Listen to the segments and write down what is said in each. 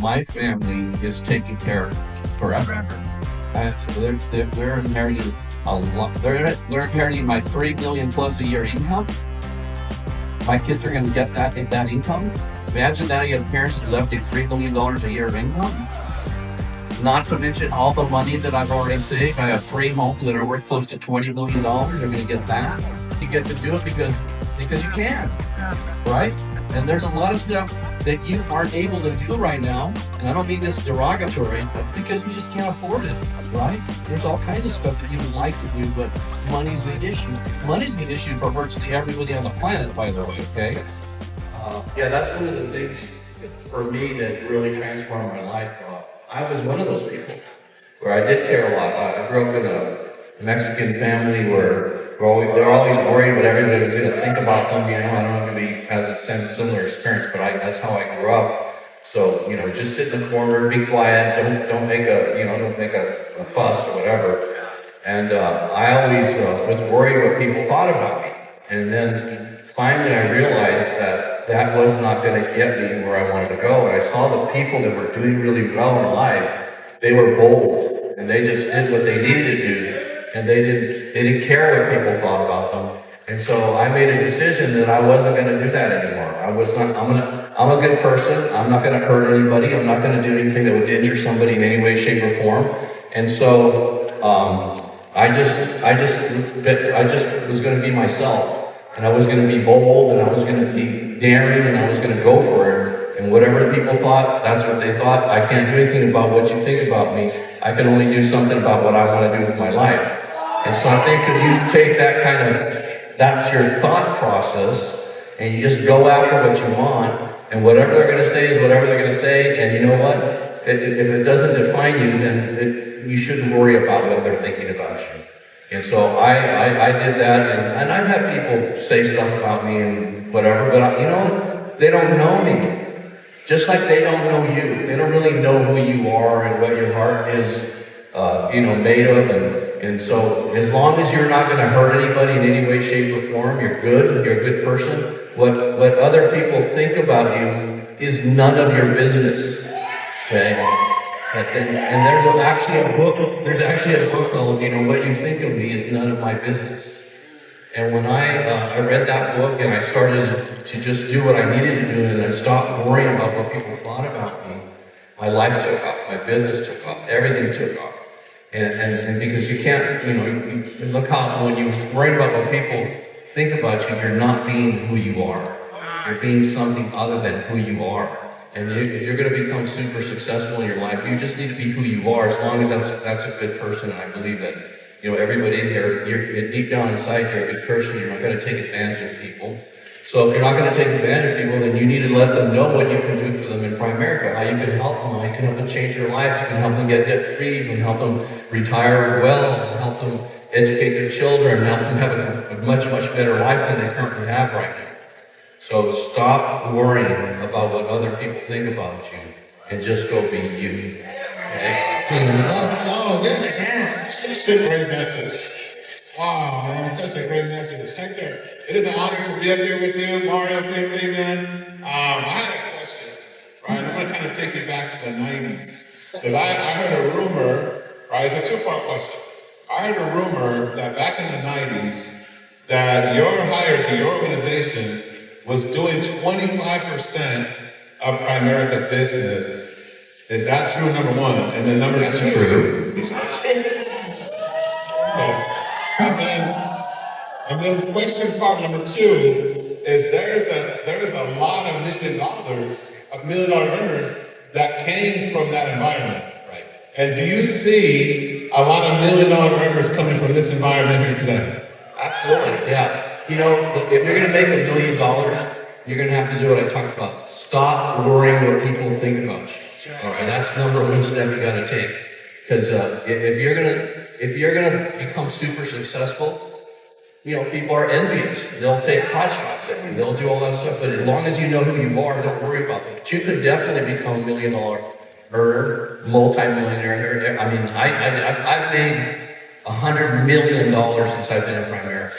my family is taken care of forever. They're inheriting a lot. They're inheriting my $3 million plus a year income. My kids are going to get that income. Imagine that you have parents who left you $3 million a year of income. Not to mention all the money that I've already saved. I have 3 homes that are worth close to $20 million. You're going to get that. You get to do it because you can, right? And there's a lot of stuff that you aren't able to do right now. And I don't mean this derogatory, but because you just can't afford it, right? There's all kinds of stuff that you would like to do, but money's the issue. Money's the issue for virtually everybody on the planet, by the way, okay? Yeah, that's one of the things for me that really transformed my life. I was one of those people where I did care a lot. I grew up in a Mexican family where they're always worried what everybody was going to think about them. You know, I don't know if anybody has a similar experience, but that's how I grew up. So, you know, just sit in the corner, be quiet, don't make a fuss or whatever. And I always was worried what people thought about me. And then finally I realized that was not going to get me where I wanted to go. And I saw the people that were doing really well in life. They were bold, and they just did what they needed to do, and they didn't care what people thought about them. And so I made a decision that I wasn't going to do that anymore. I'm a good person. I'm not going to hurt anybody. I'm not going to do anything that would injure somebody in any way, shape, or form. And so I just was going to be myself. And I was going to be bold, and I was going to be daring, and I was going to go for it. And whatever people thought, that's what they thought. I can't do anything about what you think about me. I can only do something about what I want to do with my life. And so I think if you take that's your thought process, and you just go after what you want, and whatever they're going to say is whatever they're going to say, and you know what? If it doesn't define you, then you shouldn't worry about what they're thinking about you. And so I did that, and I've had people say stuff about me and whatever, but you know, they don't know me. Just like they don't know you. They don't really know who you are and what your heart is, made of. And so as long as you're not going to hurt anybody in any way, shape, or form, you're good. You're a good person. What other people think about you is none of your business. Okay? And there's actually a book called, What You Think of Me Is None of My Business. And when I read that book and I started to just do what I needed to do, and I stopped worrying about what people thought about me, my life took off, my business took off, everything took off. And because you can't, you look how when you're worried about what people think about you, you're not being who you are. You're being something other than who you are. And if you're going to become super successful in your life, you just need to be who you are, as long as that's a good person. And I believe that, everybody in here, you're deep down inside, you're a good person. You're not going to take advantage of people. So if you're not going to take advantage of people, then you need to let them know what you can do for them in Primerica, how you can help them, how you can help them change their lives, you can help them get debt-free, you can help them retire well, help them educate their children, help them have a much, much better life than they currently have right now. So stop worrying about what other people think about you and just go be you. Okay? Good. Yeah, such a great message. Wow, man, such a great message. Hector, it is an honor to be up here with you. Mario, same thing, man. I had a question, right? I'm going to kind of take you back to the 90s. Because I heard a rumor, right? It's a two-part question. I heard a rumor that back in the 90s, that your hierarchy, your organization, was doing 25% of Primerica business. Is that true, number one? And then number That's two. true. That's true. And then question part number two is there's a lot of $1 million earners that came from that environment. Right. And do you see a lot of $1 million earners coming from this environment here today? Absolutely, yeah. If you're going to make $1 million, you're going to have to do what I talked about. Stop worrying what people think about you. All right, that's number one step you got to take. Because if you're gonna become super successful, people are envious. They'll take pot shots at you. They'll do all that stuff. But as long as you know who you are, don't worry about them. But you could definitely become $1 million earner, multi-millionaire. I mean, I've made $100 million since I've been in Primerica.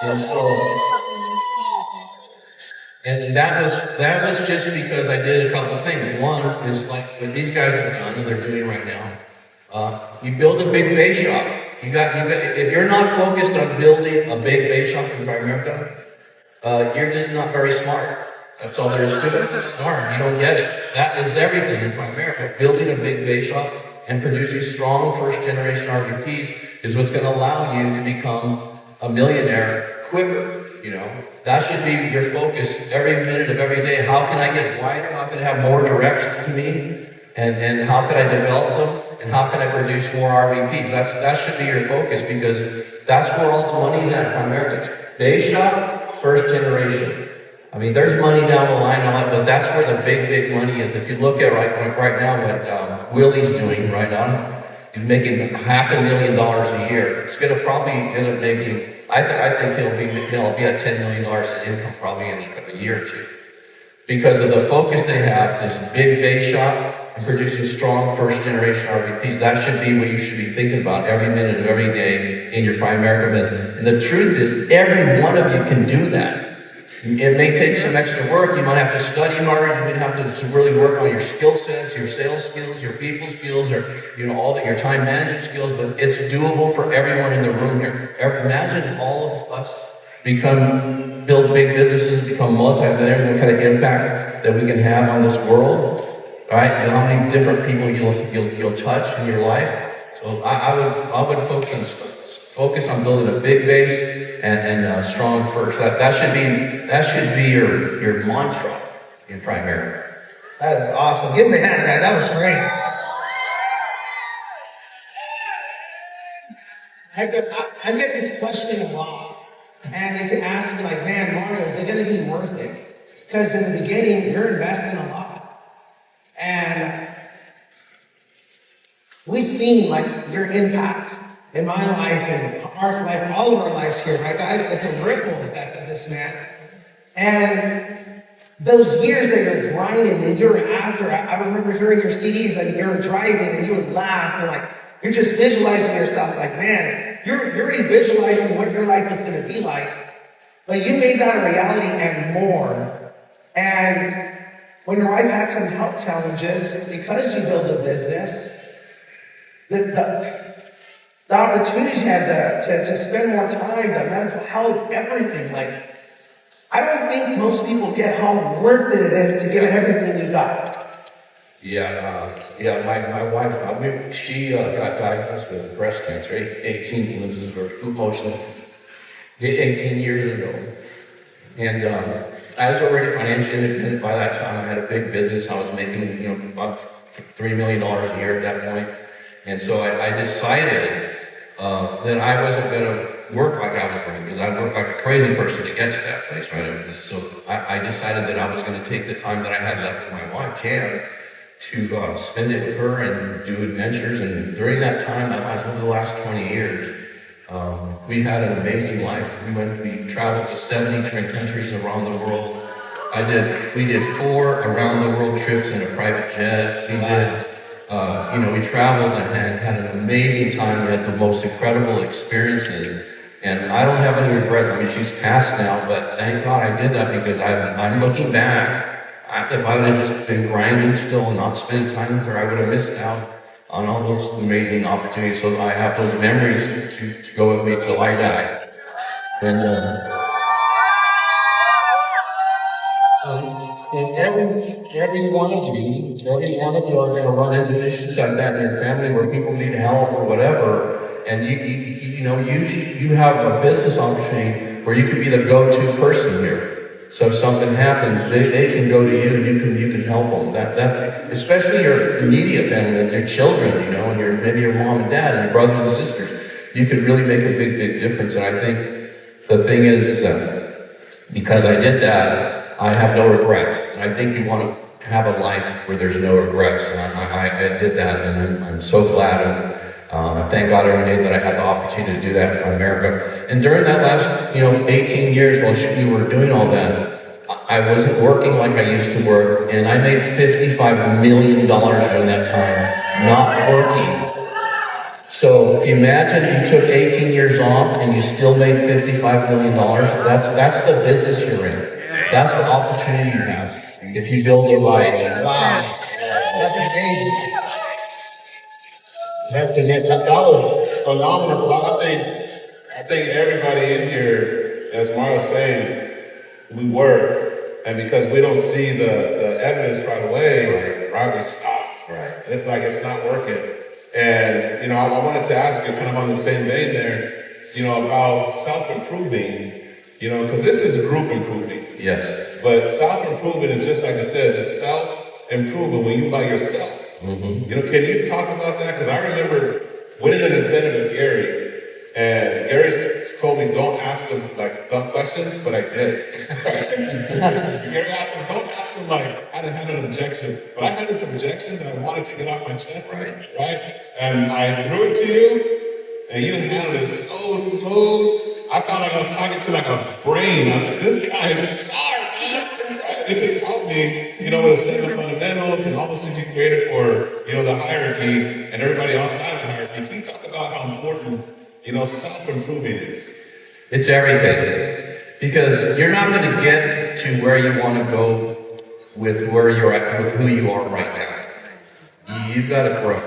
And so And that was just because I did a couple of things. One is like what these guys have done and they're doing right now. You build a big base shop. You got. If you're not focused on building a big base shop in Primerica, you're just not very smart. That's all there is to it. You're smart. You don't get it. That is everything in Primerica. Building a big base shop and producing strong first generation RVPs is what's going to allow you to become a millionaire quicker. You know, that should be your focus every minute of every day. How can I get wider? How can I have more directs to me? And how can I develop them? And how can I produce more RVPs? That should be your focus, because that's where all the money is at in Primerica. Base shop, first generation. I mean, there's money down the line, but that's where the big money is. If you look at right now what Willie's doing right now, he's making $500,000 a year. It's going to probably end up making. I think he'll be at $10 million in income probably in a year or two, because of the focus they have. This big base shop and producing strong first generation RVPs. That should be what you should be thinking about every minute of every day in your Primerica business. And the truth is, every one of you can do that. It may take some extra work. You might have to study harder. You might have to really work on your skill sets, your sales skills, your people skills, or your time management skills. But it's doable for everyone in the room here. Imagine if all of us build big businesses, become multi-millionaires. What kind of impact that we can have on this world? All right, how many different people you'll touch in your life. So I would focus on building a big base and strong first. That should be your mantra in Primerica. That is awesome. Give him a hand, man. That was great. Hector, I get this question a lot, and to ask me like, man, Mario, is it going to be worth it? Because in the beginning, you're investing a lot. And we've seen like your impact in my life and Art's life, all of our lives here, right, guys? It's a ripple effect of this, man. And those years that you're grinding and you're after, I remember hearing your CDs and you're driving and you would laugh and like, you're just visualizing yourself like, man, you're already visualizing what your life is going to be like. But you made that a reality and more. And when your wife had some health challenges, because you built a business, the opportunities you had to spend more time, the medical health, everything. Like, I don't think most people get how worth it is to give it everything you got. My wife, she got diagnosed with breast cancer, 18 years ago. And I was already financially independent by that time. I had a big business. I was making, about $3 million a year at that point. And so I decided that I wasn't going to work like I was working, because I worked like a crazy person to get to that place, right? So I decided that I was going to take the time that I had left with my wife, Jan, to spend it with her and do adventures. And during that time, that was over the last 20 years, we had an amazing life. We traveled to 70 different countries around the world. We did 4 around the world trips in a private jet. We traveled and had an amazing time. We had the most incredible experiences. And I don't have any regrets. I mean, she's passed now, but thank God I did that, because I'm looking back. If I would have just been grinding still and not spending time with her, I would have missed out on all those amazing opportunities. So I have those memories to go with me till I die. And every one of you are going to run into issues like that in your family, where people need help or whatever. And you have a business opportunity where you could be the go-to person here. So if something happens, they can go to you and you can help them. That especially your immediate family, your children, and maybe your mom and dad and your brothers and sisters, you could really make a big difference. And I think the thing is that because I did that, I have no regrets. I think you want to have a life where there's no regrets. I did that, and I'm so glad. And thank God every day that I had the opportunity to do that in Primerica. And during that last, 18 years while we were doing all that, I wasn't working like I used to work, and I made $55 million during that time, not working. So if you imagine you took 18 years off and you still made $55 million, that's the business you're in. That's the opportunity you have if you build it right. Wow, that's amazing. Hector, that was phenomenal. I think everybody in here, as Mario's saying, we work, and because we don't see the evidence right away, right, we stop. Right. It's like it's not working. And I wanted to ask you, kind of on the same vein there, about self-improving, because this is group improving. Yes. But self-improving is just like it says, it's self-improving when you by yourself. Mm-hmm. Can you talk about that? Because I remember winning an incentive with Gary, and Gary told me don't ask him like dumb questions, but I did. Gary asked him, don't ask him like how to handle an objection, but I had some objections that I wanted to get off my chest, right? And I threw it to you, and you handled it so smooth. I felt like I was talking to like a brain. I was like, this guy is sharp, man. It just helped me, with the 7 fundamentals and all those things you created for, the hierarchy and everybody outside of the hierarchy. Can you talk about how important, self-improving is? It's everything. Because you're not going to get to where you want to go with where you're at, with who you are right now. You've got to grow.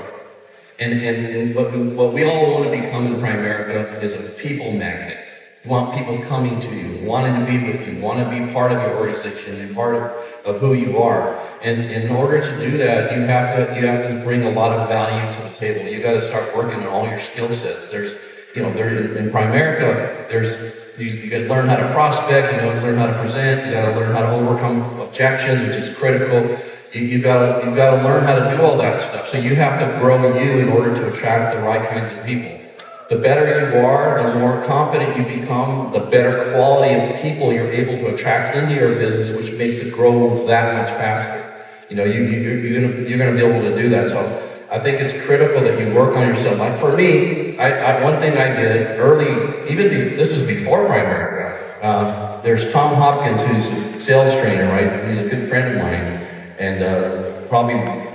And what we all want to become in Primerica is a people magnet. You want people coming to you, wanting to be with you, want to be part of your organization and part of who you are. And in order to do that, you have to bring a lot of value to the table. You got to start working on all your skill sets. In Primerica, you got to learn how to prospect, you got to learn how to present, you got to learn how to overcome objections, which is critical. You got to learn how to do all that stuff. So you have to grow you in order to attract the right kinds of people. The better you are, the more competent you become, the better quality of people you're able to attract into your business, which makes it grow that much faster. You're going to be able to do that. So I think it's critical that you work on yourself. Like for me, one thing I did early, this was before Primerica. There's Tom Hopkins, who's a sales trainer, right? He's a good friend of mine, and probably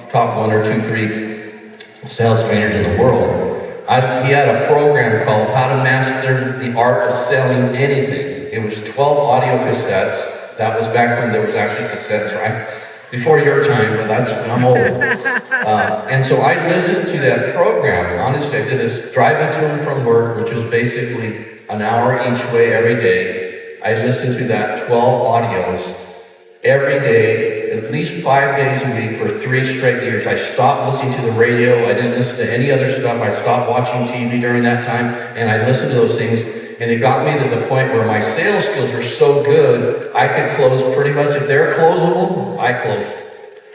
top 1 or 2, 3 sales trainers in the world. He had a program called How to Master the Art of Selling Anything. It was 12 audio cassettes. That was back when there was actually cassettes, right? Before your time, but I'm old. And so I listened to that program. Honestly, I did this driving to and from work, which was basically an hour each way every day. I listened to that 12 audios every day, at least 5 days a week for 3 straight years. I stopped listening to the radio. I didn't listen to any other stuff. I stopped watching TV during that time, and I listened to those things, and it got me to the point where my sales skills were so good, I could close pretty much. If they're closable, I closed them.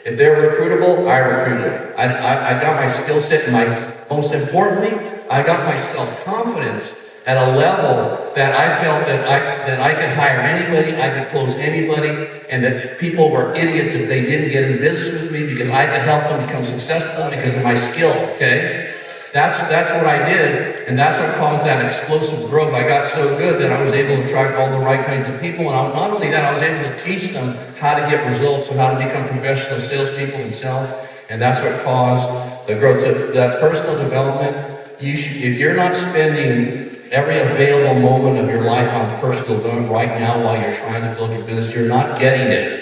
If they're recruitable, I recruited them. I got my skill set, and most importantly, I got my self-confidence at a level that I felt that I could hire anybody, I could close anybody, and that people were idiots if they didn't get in business with me because I could help them become successful because of my skill, okay? That's what I did, and that's what caused that explosive growth. I got so good that I was able to attract all the right kinds of people, and not only that, I was able to teach them how to get results and how to become professional salespeople themselves, and that's what caused the growth. So that personal development, if you're not spending every available moment of your life on personal development right now while you're trying to build your business, you're not getting it.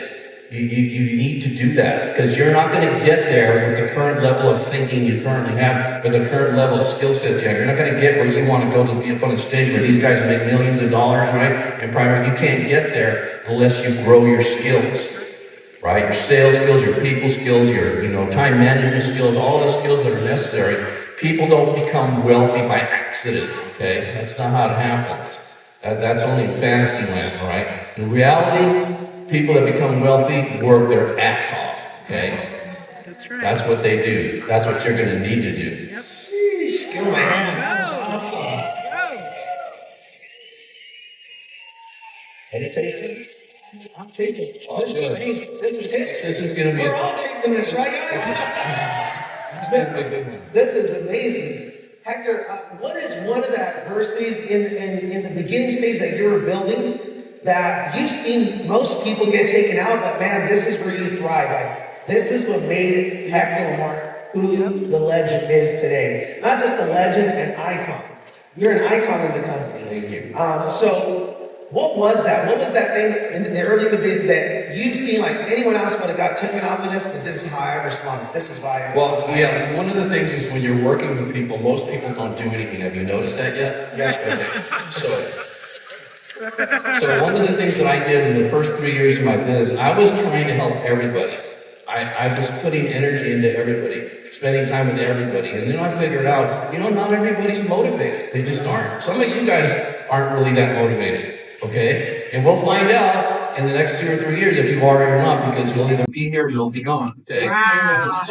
You need to do that, because you're not going to get there with the current level of thinking you currently have, with the current level of skill set you have. You're not going to get where you want to go to be up on the stage where these guys make millions of dollars, right? And Primerica, you can't get there unless you grow your skills, right? Your sales skills, your people skills, your time management skills, all the skills that are necessary. People don't become wealthy by accident, okay? That's not how it happens. That's only in fantasy land, all right? In reality, people that become wealthy work their ass off, okay? That's right. That's what they do. That's what you're going to need to do. Yep. Sheesh, give him a hand. That was awesome. Can you take it? I'm taking it. This is amazing. This is history. This is going to be We're all taking this, right, guys? This is amazing. Hector, what is one of the adversities in the beginning stage that you were building that you've seen most people get taken out, but man, this is where you thrive. Like, this is what made Hector LaMarque who the legend is today. Not just a legend, an icon. You're an icon in the company. Thank you. So What was that? What was that thing in the early bit that you've seen like anyone else would have got taken off of this, but this is how I responded. This is why. Well, yeah, one of the things is when you're working with people, most people don't do anything. Have you noticed that yet? Yeah. Okay. So one of the things that I did in the first 3 years of my business, I was trying to help everybody. I was putting energy into everybody, spending time with everybody. And then I figured out, not everybody's motivated. They just aren't. Some of you guys aren't really that motivated, okay? And we'll find out in the next 2 or 3 years if you are or not, because you'll either be here or you'll be gone, okay? Wow.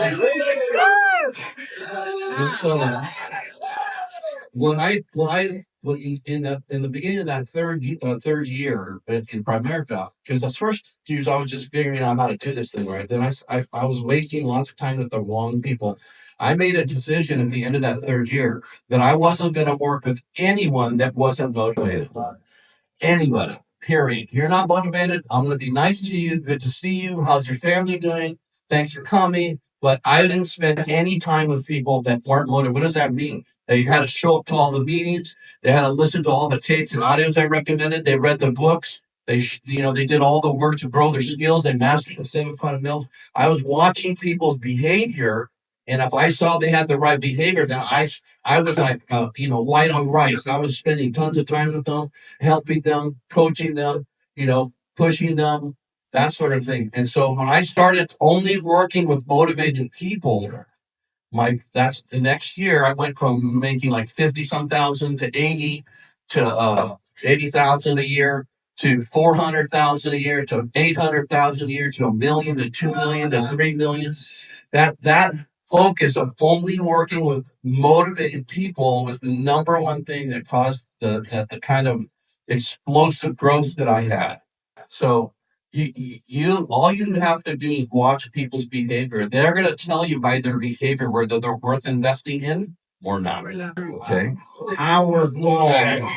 And so in the beginning of that third year in Primerica, because the first 2 years I was just figuring out how to do this thing right. Then I was wasting lots of time with the wrong people. I made a decision at the end of that third year that I wasn't going to work with anyone that wasn't motivated. Anybody, period. You're not motivated, I'm going to be nice to you. Good to see you. How's your family doing? Thanks for coming. But I didn't spend any time with people that weren't motivated. What does that mean? They had to show up to all the meetings. They had to listen to all the tapes and audios I recommended. They read the books. They did all the work to grow their skills. They mastered the 7 fundamentals. I was watching people's behavior, and if I saw they had the right behavior, then I was like, white on rice. I was spending tons of time with them, helping them, coaching them, pushing them, that sort of thing. And so when I started only working with motivated people, that's the next year I went from making like 50 some thousand to 80,000 a year to 400,000 a year to 800,000 a year to $1 million to 2 million to 3 million. That focus of only working with motivated people was the number one thing that caused the kind of explosive growth that I had. So you all you have to do is watch people's behavior. They're going to tell you by their behavior whether they're worth investing in or not. Okay. Howard Long.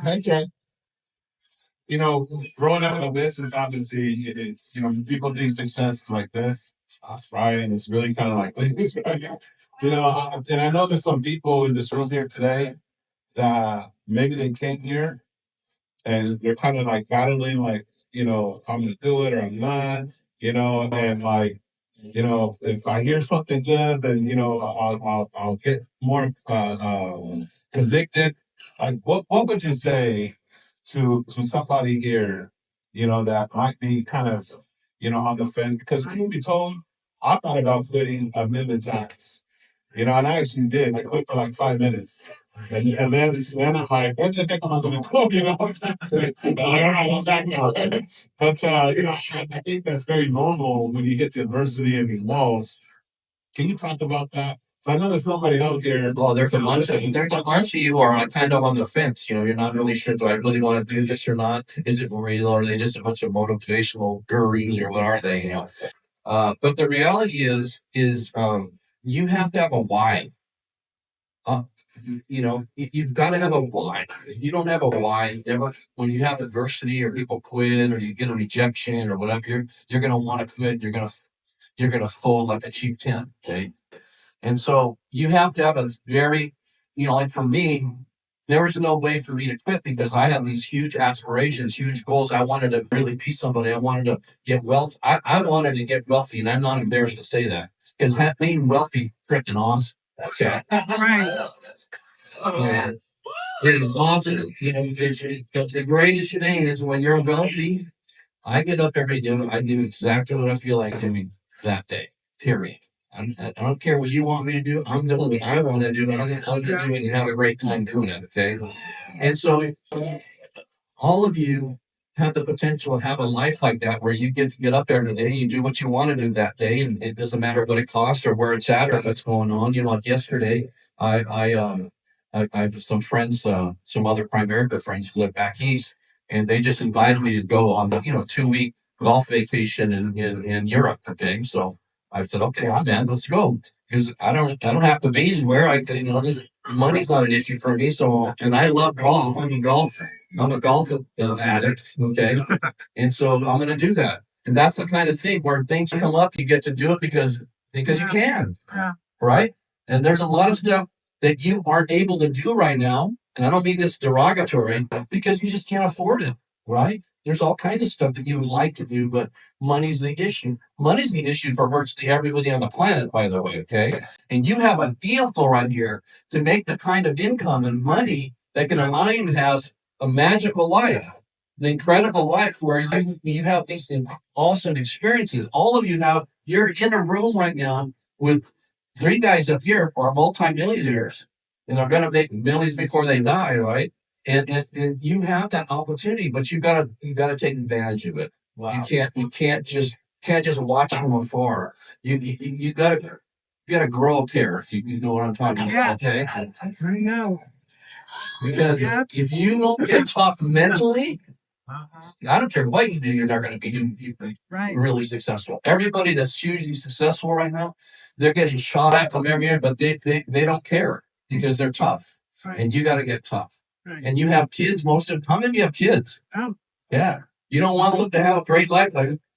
Okay. Growing up in business, obviously, it's, people think success is like this, right? And it's really kind of like this, right? And I know there's some people in this room here today that maybe they came here and they're kind of like battling, like, I'm going to do it or I'm not, and like, if I hear something good, then, I'll get more convicted. Like, what would you say to somebody here, that might be kind of, on the fence? Because truth be told, I thought about quitting a million times, and I actually did. I quit for like 5 minutes. And then I'm like, what the heck am I going to do? Like, all right, I'm back now. But, I think that's very normal when you hit the adversity of these walls. Can you talk about that? So I know there's somebody out here. Well, there's a bunch of you who are kind of on the fence. You're not really sure, do I really want to do this or not? Is it real, or are they just a bunch of motivational gurus, or what are they? But the reality is you have to have a why. You've got to have a why. If you don't have a why, when you have adversity or people quit or you get a rejection or whatever, you're going to want to quit. You're going to fold like a cheap tent. Okay. And so you have to have a very, like for me, there was no way for me to quit because I had these huge aspirations, huge goals. I wanted to really be somebody. I wanted to get wealth. I wanted to get wealthy, and I'm not embarrassed to say that because being wealthy freaking awesome. Okay. Right. And it is awesome. The greatest thing is when you're wealthy. I get up every day. I do exactly what I feel like doing that day. Period. I don't care what you want me to do. I'm doing what I want to do. And I'm going to do it and have a great time doing it. Okay. And so all of you have the potential to have a life like that where you get to get up every day, you do what you want to do that day, and it doesn't matter what it costs or where it's at or what's going on. Like yesterday, I have some friends, some other Primerica friends who live back east, and they just invited me to go on the 2-week golf vacation in Europe. Okay, so I said, okay, I'm in. Let's go, because I don't have to be anywhere. This money's not an issue for me. So, and I love golf. I'm a golf addict. Okay, and so I'm going to do that. And that's the kind of thing where things come up, you get to do it because you can, right? And there's a lot of stuff that you aren't able to do right now And I don't mean this derogatory, because you just can't afford it, right? There's all kinds of stuff that you would like to do, but money's the issue. Money's the issue for virtually everybody on the planet, by the way, okay? And you have a vehicle right here to make the kind of income and money that can allow you to have a magical life, an incredible life where you have these awesome experiences. All of you now, you're in a room right now with three guys up here who are multimillionaires, and they're going to make millions before they die, right? And you have that opportunity, but you gotta take advantage of it. Wow. You can't just watch from afar. You gotta grow up here, if you know what I'm talking about. Okay. I know. Because if you don't get tough mentally, I don't care what you do, you're not going to be Right. really successful. Everybody that's hugely successful right now, they're getting shot at from every end, but they don't care because they're tough. Right. And you got to get tough. Right. And you have kids, how many of you have kids? Oh. Yeah. You don't want them to have a great life.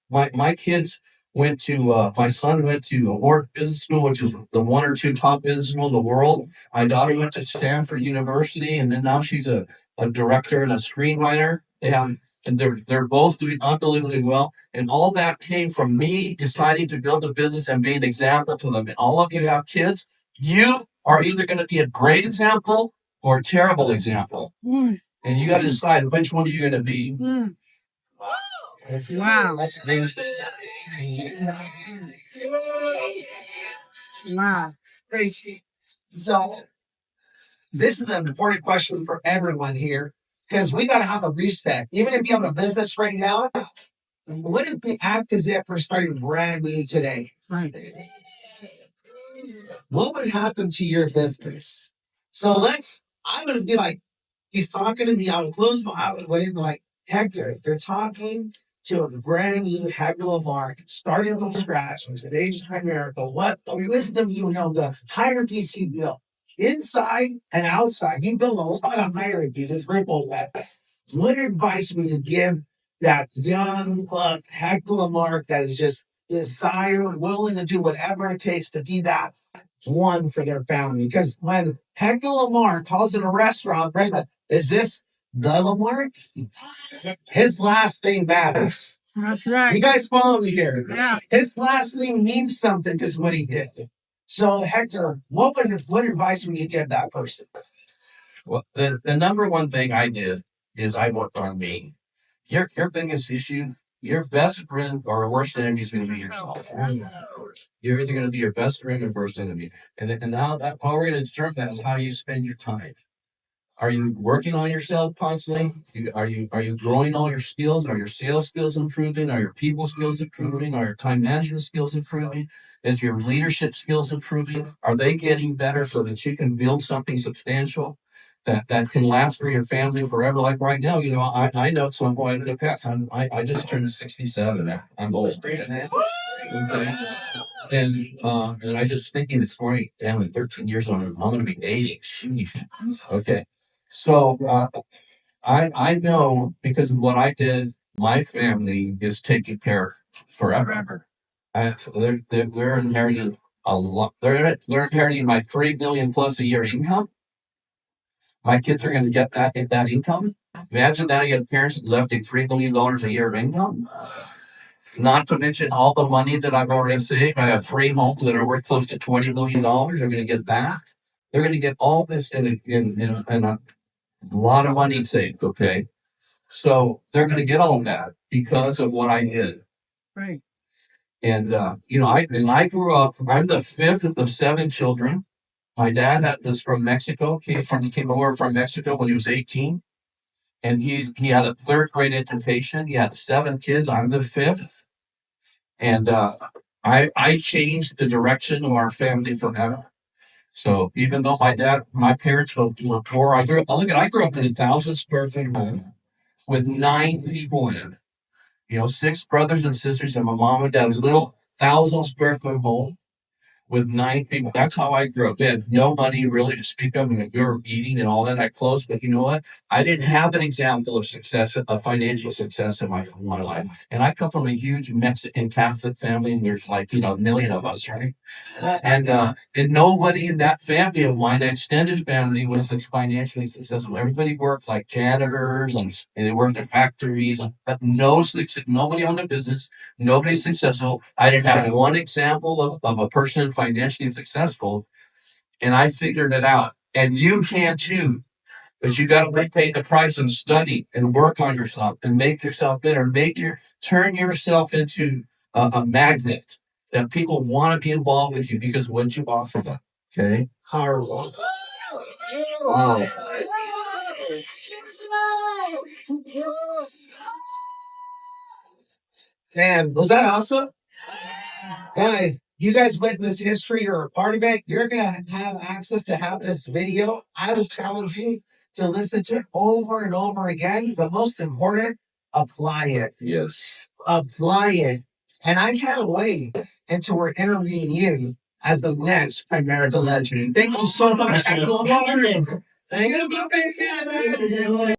Like my kids went to, my son went to Award Business School, which is the one or two top business school in the world. My daughter went to Stanford University, and then now she's a director and a screenwriter. And they're both doing unbelievably well. And all that came from me deciding to build a business and being an example to them. And all of you have kids, you are either going to be a great example or a terrible example. Mm. And you got to decide which one are you going to be. Mm. Wow. Wow. Wow. Crazy. So this is an important question for everyone here, because we got to have a reset. Even if you have a business right now, what if we act as if we're starting brand new today? Right. What would happen to your business? So I'm going to be like, he's talking to me. I would close my eyes and wait, like, Hector, you're talking to a brand new Hector LaMarque, starting from scratch in today's Primerica. What the wisdom you know, the hierarchies you built inside and outside. You build a lot of hierarchies. It's ripple effect. What advice would you give that young Hector LaMarque that is just desired, willing to do whatever it takes to be that one for their family? Because when Hector LaMarque calls it a restaurant, right? Is this the LaMarque? His last name matters. That's right. You guys follow me here? Yeah. His last name means something because of what he did. So Hector, what advice would you give that person? Well, the number one thing I did is I worked on me. Your biggest issue, your best friend or worst enemy is going to be yourself. You're either going to be your best friend or worst enemy. And now that how we're going to determine that is how you spend your time. Are you working on yourself constantly? Are you growing all your skills? Are your sales skills improving? Are your people skills improving? Are your time management skills improving? Is your leadership skills improving? Are they getting better so that you can build something substantial that can last for your family forever? Like right now, I know at some point in the past, I just turned 67. I'm old. Okay. And I just thinking it's 40, damn, in 13 years I'm going to be 80. Sheesh. Okay. So I know because of what I did, my family is taken care of forever. They're inheriting a lot. They're inheriting my 3 million plus a year income. My kids are going to get that income. Imagine that I get parents that left a $3 million a year of income. Not to mention all the money that I've already saved. I have 3 homes that are worth close to $20 million. They're going to get that. They're going to get all this in a lot of money saved. Okay. So they're going to get all that because of what I did. Right. And, I grew up, I'm the 5th of 7 children. My dad was from Mexico, came over from Mexico when he was 18. And he had a 3rd grade education. He had 7 kids. I'm the 5th. And I changed the direction of our family forever. So even though my parents were poor, I grew up in a 1,000 square foot home with 9 people in it. 6 brothers and sisters and my mom and dad, a little 1,000 square foot home. with 9 people. That's how I grew up. We had no money really to speak of, and we were eating and all that at close. But you know what? I didn't have an example of success, of financial success in my life. And I come from a huge Mexican Catholic family, and there's like, a million of us, right? And nobody in that family of mine, that extended family, was financially successful. Everybody worked like janitors and they worked at factories, but nobody owned a business. Nobody's successful. I didn't have one example of a person financially successful, and I figured it out. And you can too, but you got to pay the price and study and work on yourself and make yourself better. Turn yourself into a magnet that people want to be involved with you because of what you offer them. Okay. Horrible. Oh. Man, was that awesome? Guys, you guys witness history, you're a part of it. You're going to have access to have this video. I would challenge you to listen to it over and over again. The most important, apply it. Yes. Apply it. And I can't wait until we're interviewing you as the next Primerica legend. Thank you so much. Thank you.